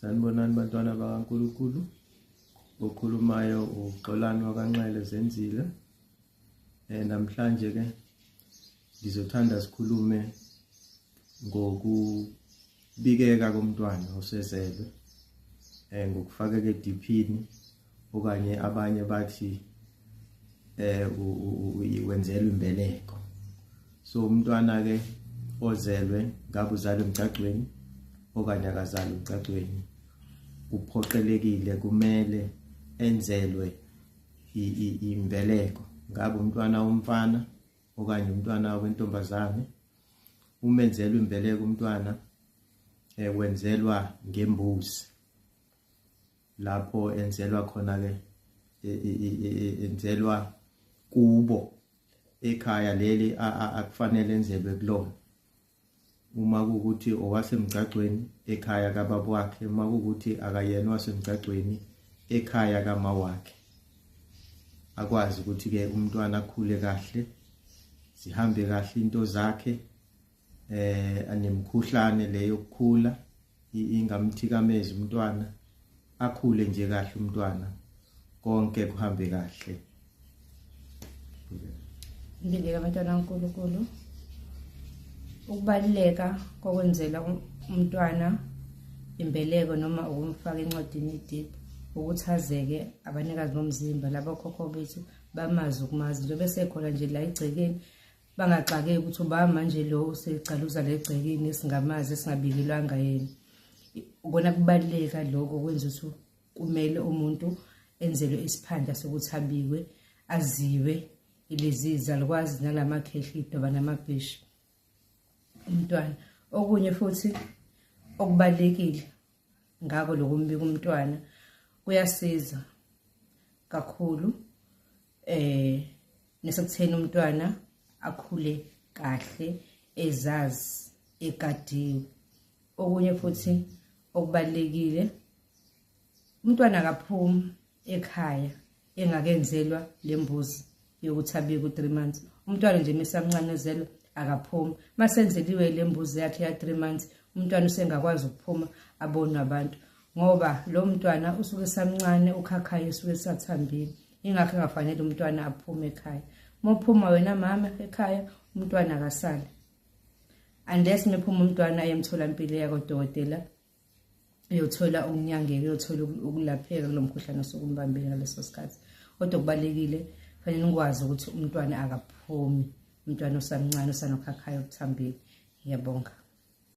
Sanibonani bantwana bakaNkulunkulu. Okhulumayo uXolani wakaNxele Zenzile. Namhlanje ke ngizothanda sikhulume ngokubikeka komntwana osezelwe, ngokufakeka ediphini okanye abanye bathi wenzelwe imbeleko. So umntwana ke ozelwe ngabe uzalwe emgcagcweni okanye akazalwe emgcagcweni, uphoqelekile kumele enzelwe imbeleko. Ngabe umntwana womfana okanye umntwana wentombazane. Umenzelwe imbeleko umntwana wenzelwa ngembuzi, lapho enzelwa khona ke enzelwa kubo ekhaya leli akufanele enzelwe kulona. Uma kuukuthi owasemgcagcweni ekhaya kababa wakhe, uma kuukuthi akayena wasemgcagcweni ekhaya kama wakhe, akwazi ukuthi ke umntwana akhule kahle, zihambe kahle into zakhe, anemkhuhlane leyo yokukhula ingamthikameza umntwana, akhule nje kahle umntwana, konke kuhambe kahle. Ngibingelela abantwana kaNkulunkulu. Ukubaluleka kokwenzela umntwana imbeleko noma ukumfaka encwadini yediphu ukuthi azeke abanikazi bomzimba labo khokho bethu bamazi ukumazi nje bese khona nje la egcekeni bangaxakeki ukuthi uba manje lo usecaluza le egcekeni esingamazi esingabikelwanga yena. Ukona kubaluleka lokho kwenza ukuthi kumele umuntu enzelwe isiphanda sokuthi abikwe, aziwe ilezi izalukwazi nalamakhehli idoba namabhishi umntwana. Okunye futhi okubalekile ngako lokumbika umntwana kuyasiza kakhulu nesekutheni umntwana akhule kahle, ezazi, egadiwe. Okunye futhi okubalekile, umntwana akaphumi ekhaya engakenzelwa lembuzi yokuthi abike u3 months. Umntwana nje mesamncane ezelwe akaphumi. Masenzeliwe lembuzi yakhe ya 3 months, umntwana usengakwazi ukuphuma abone abantu ngoba lo mntwana usuke samncane, ukhakhayo usuke sathambile. Ingakho engafanele umntwana aphume ekhaya. Mophuma wena mama ekhaya, umntwana akasali. Unless mephuma umntwana ayemtholampilo yakwadokotela uyothola ukunyangeka, uyothola ukulapheka kulomkhuhlane osokumbambile ngaleso sikhathi. Kodwa kubalekile fanele ukwazi ukuthi umntwana akaphumi, umntwana osamncane osanokhakhayo okuthambile. Ngiyabonga.